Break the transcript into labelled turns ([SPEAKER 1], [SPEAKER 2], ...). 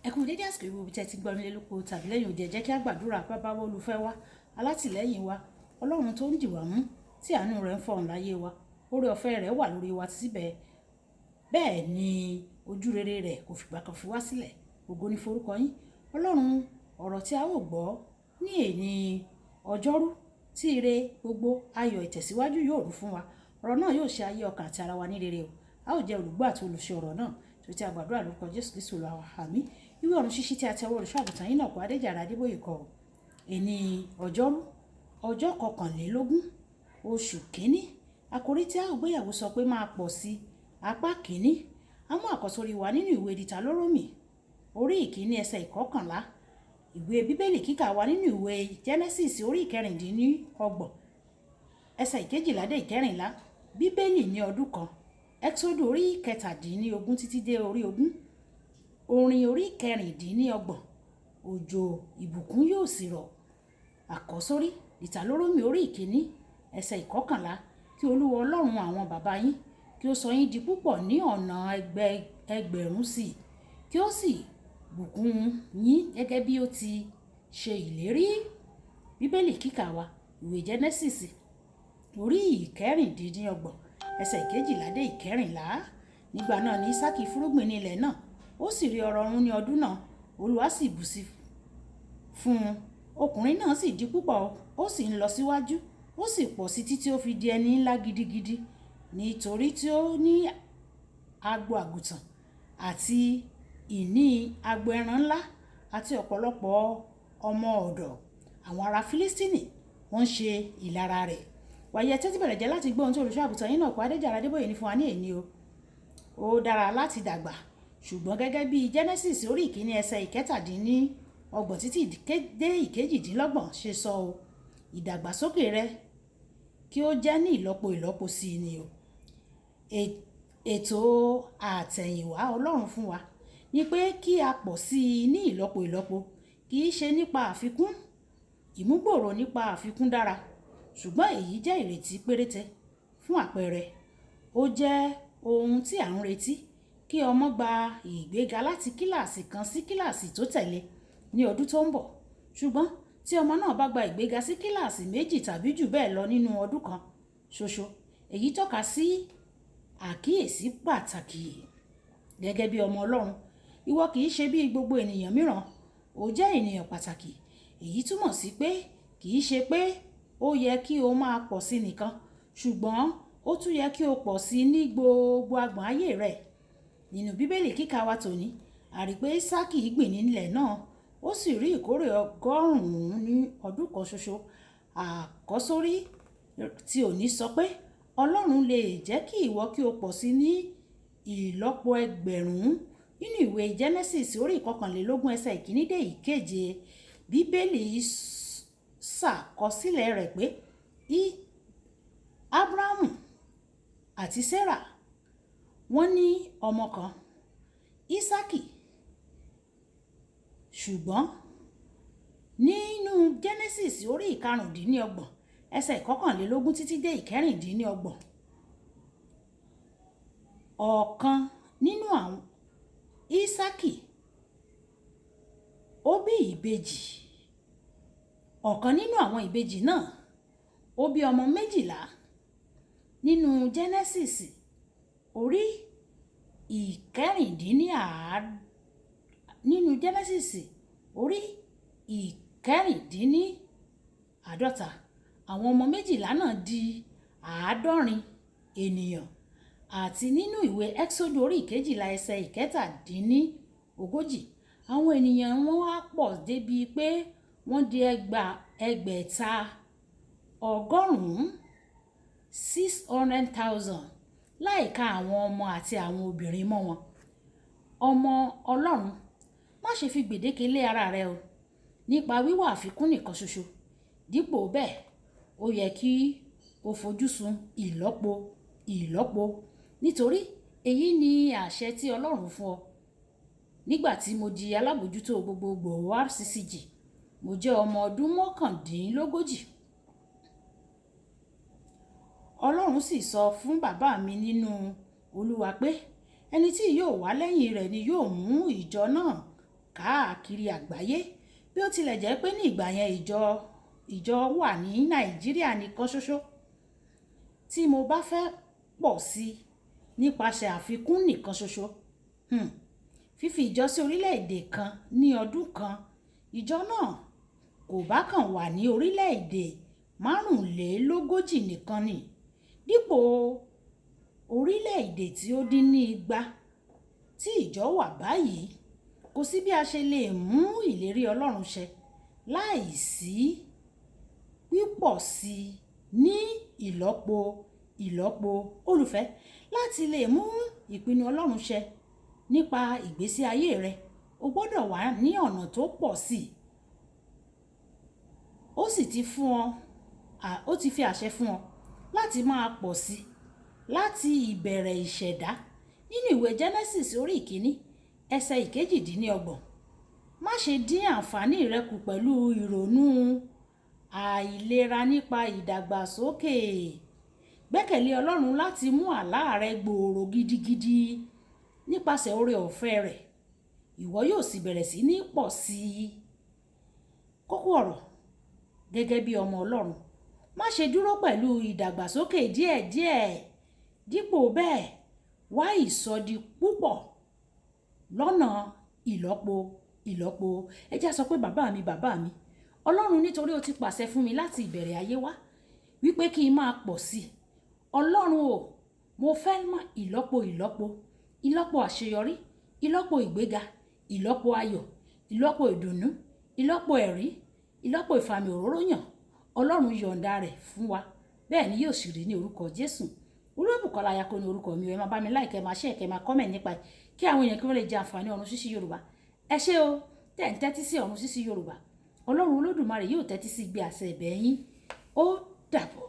[SPEAKER 1] ẹ kú dédé àsìkò ìwé tí ẹ ti gbọ́ nílé lóko tàbí lẹ́yìn òde, ẹ jẹ́ kí a gbàdúrà bàbá wa olùfẹ́ wa alátìlẹ́yìn wa ọlọ́run tó ń dì wá mú tí àánú rẹ̀ ń fọ̀hún láyé wa, oore ọ̀fẹ́ rẹ̀ wà lórí wa síbẹ̀, bẹ́ẹ̀ ni ojú rere rẹ̀ kò fìgbà kan fi wá sílẹ̀. Ògo ni forúkọ yín ọlọ́run. Ọ̀rọ̀ tí a ó gbọ́ ní èní ọjọ́rú tí ire gbogbo ayọ̀ ìtẹ̀síwájú yóò rú fún wa. Ọ̀rọ̀ náà yóò ṣe ayé ọkàn àti ara wa ní rere o. A ó jẹ́ olùgbọ́ àti olùṣe ọ̀rọ̀ náà tó ti a gbàdúrà lórúkọ Jésù Kristi Olúwa wa. Àmín. Ìwé ọ̀run ṣíṣí tí a tẹ ọwọ́ olùṣọ́ àgùntàn yín náà kọ Adéjàre Adébóyè kọ èní ọjọ́rú ọjọ́ 21 oṣù kínní. Àkòrí tí a ó gbéyàwó sọ pé máa pọ̀ sí apá kínní. A mú àkọ́sórí wa nínú ìwé Dìtàlórómì orí ìkíní ẹsẹ̀ 11. Ìwé bíbélì kíkà wa nínú ìwé Genesis orí 26 ẹsẹ̀ 12 dé 14. Bíbélì ní ọdún kan. Exodus orí 17 títí dé orí 20. Orin orí 26. Òjò ìbùkún yóò sì rọ̀. Àkọ́sórí Dìtàlórómì orí ìkíní ẹsẹ̀ 11. Kí Olúwa Ọlọ́run àwọn bàbá yín kí ó sọ yín di púpọ̀ ní ọ̀nà ẹgbẹ̀rún sí i, kí ó sì bùkún yín gẹ́gẹ́ bí ó ti ṣe ìlérí. Bíbélì kíkà wa ìwé Genesis orí 26 ẹsẹ̀ 12 dé 14. Nígbà náà ni Ísákì fúrúgbìn ní ilẹ̀ náà, ó sì rí ọrọ̀ ọ̀run ní ọdún náà. Olúwa sì bùsí fún un. Ọkùnrin náà sì di púpọ̀, ó sì ń lọ síwájú, ó sì pọ̀ sí títí ó fi di ẹni ńlá gidigidi, nítorí tí ó ní agbo àgùntàn àti ìní agbo ẹran ńlá àti ọ̀pọ̀lọpọ̀ ọmọ ọ̀dọ̀. Àwọn ará Fílístínì wọ́n ń ṣe ìlara rẹ̀. Wàyí ẹ tẹ́tí bẹ̀rẹ̀ jẹ́ láti gbọ́ ohun tí olùṣọ́ àgùntàn yín náà kọ Adéjàre Adébóyè ní fún wa ní èní o. Ó dára láti dàgbà, ṣùgbọ́n gẹ́gẹ́ bí Genesis orí ìkíní ẹsẹ̀ 17 títí dé 28 ṣe sọ o, ìdàgbàsókè rẹ kí ó jẹ́ ní ìlọ́po sí i ni o. Ètò àtẹ̀yìnwá Ọlọ́run fún wa ni pé kí a pọ̀ sí i ní ìlọ́po, kì í ṣe nípa àfikún. Ìmúgbòòrò nípa àfikún dára, ṣùgbọ́n èyí jẹ́ ìrètí péréte. Fún àpẹẹrẹ, ó jẹ́ ohun tí à ń retí kí ọmọ gba ìgbéga láti kíláàsì kan sí kíláàsì tó tẹ̀lé ní ọdún tó ń bọ̀. Ṣùgbọ́n tí ọmọ náà bá gba ìgbéga sí kíláàsì 2 tàbí jù bẹ́ẹ̀ lọ nínú ọdún kan ṣoṣo, èyí tọ́ka sí àkíyèsí pàtàkì. Gẹ́gẹ́ bí ọmọ Ọlọ́run, ìwọ kì í ṣe bí gbogbo ènìyàn mìíràn, ó jẹ́ ènìyàn pàtàkì. Èyí túmọ̀ sí pé kì í ṣe pé ó yẹ kí o máa pọ̀ sí nìkan, ṣùgbọ́n ó tún yẹ kí o pọ̀ sí ní gbogbo agbọ̀n ayé rẹ̀. Nínú Bíbélì kíkà wa tòní, a rí pé Ísákì gbìn nílẹ̀ náà, ó sì rí ìkórè 100 ní ọdún kan ṣoṣo. Àkọ́sórí tí òní sọ pé Ọlọ́run lè jẹ́ kí ìwọ kí o pọ̀ sí ní ìlọ́po ẹgbẹ̀rún. Nínú ìwé Genesis orí 21 ẹsẹ̀ 1 dé 7, Bíbélì ṣàkọsílẹ̀ rẹ̀ pé Ábúráhámù àti Sárà wọ́n ní ọmọ kan, Ísákì. Ṣùgbọ́n nínú Genesis orí 25 ẹsẹ̀ 21 títí dé 26, ọ̀kan nínú àwọn Ísákì ó bí ìbejì. Ọ̀kan nínú àwọn ìbejì náà ó bí ọmọ 12. Nínú Genesis orí 19 nínú Genesis orí 19, àwọn ọmọ 12 náà di 70 ènìyàn. Àti nínú ìwé Exodus orí 12 ẹsẹ̀ 37, àwọn ènìyàn wọn wá pọ̀ débi pé wọ́n di ẹgbẹ̀ta 600,000 láìka àwọn ọmọ àti àwọn obìnrin mọ́ wọn. Ọmọ Ọlọ́run, má ṣe fi gbèdéke lé ara rẹ o nípa wíwá àfikún nìkan ṣoṣo. Dípò bẹ́ẹ̀, ó yẹ kí o fojúsùn ìlọ́po, nítorí èyí ni àṣẹ tí Ọlọ́run fún ọ. Nígbà tí mo di alábòjútó gbogbogbò RCCG, mo jẹ́ ọmọ ọdún 39. Ọlọ́run sì sọ fún bàbá mi nínú Olúwa pé ẹni tí yóò wá lẹ́yìn rẹ̀ ni yóò mú ìjọ náà káàkiri àgbáyé bí ó tilẹ̀ jẹ́ pé ní ìgbà yẹn ìjọ wà ní Nàìjíríà nìkan ṣoṣo. Tí mo bá fẹ́ pọ̀ sí nípasẹ̀ àfikún nìkan ṣoṣo, fífi ìjọ sí orílẹ̀-èdè kan ní ọdún kan, ìjọ náà kò bá kàn wà ní orílẹ̀-èdè 45 nìkan ni, dípò orílẹ̀-èdè tí ó dín ní 200 tí ìjọ wà báyìí. Kò sí bí a ṣe lè mú ìlérí Ọlọ́run ṣẹ láìsí pípọ̀ sí ní ìlọ́po olùfẹ́. Láti lè mú ìpinnu Ọlọ́run ṣẹ nípa ìgbésí ayé rẹ, o gbọ́dọ̀ wà ní ọ̀nà tó pọ̀ sí. Ó sì ti fún ọ, ó ti fi àṣẹ fún ọ láti máa pọ̀ sí láti ìbẹ̀rẹ̀ ìṣẹ̀dá nínú ìwé Genesis orí 1 ẹsẹ̀ 28. Má ṣe dín àǹfààní rẹ kù pẹ̀lú ìrònú àìlera nípa ìdàgbàsókè. Gbẹ́kẹ̀lé Ọlọ́run láti mú àlá rẹ gbòòrò gidigidi nípasẹ̀ oore ọ̀fẹ́ rẹ̀. Ìwọ yóò sì bẹ̀rẹ̀ sí ní pọ̀ sí i. Kókó ọ̀rọ̀ gẹ́gẹ́ bí ọmọ Ọlọ́run, má ṣe dúró pẹ̀lú ìdàgbàsókè díẹ̀díẹ̀. Dípò bẹ́ẹ̀, wá ìsọdi púpọ̀ lọ́nà ìlọ́po. Ẹ jẹ́ á sọ pé bàbá mi, Ọlọ́run, nítorí o ti pàṣẹ fún mi láti ìbẹ̀rẹ̀ ayé wá wípé kí n máa pọ̀ sí. Ọlọ́run o, mo fẹ́ mọ̀ ìlọ́po àṣeyọrí, ìlọ́po ìgbéga, ìlọ́po ayọ̀, ìlọ́po ìdùnnú, ìlọ́po ẹ̀rí, ìlọ́po ìfàmì òróró yàn. Ọlọ́run yọ̀ǹda rẹ̀ fún wa. Bẹ́ẹ̀ ni yóò sì rí ní orúkọ Jésù. Olúbùkọ́lá Ayako ní orúkọ mi. Ẹ máa bá mi like, ẹ máa share, ẹ máa comment nípa kí àwọn èèyàn kí wọ́n lè jẹ àǹfààní Ọ̀run Ṣíṣí Yorùbá. Ẹ ṣé o, tẹ́ ń tẹ́tí sí Ọ̀run Ṣíṣí Yorùbá. Ọlọ́run Olódùmarè yóò tẹ́tí sí gbé àṣẹ ẹ̀bẹ̀ yín. Ó dàbọ̀.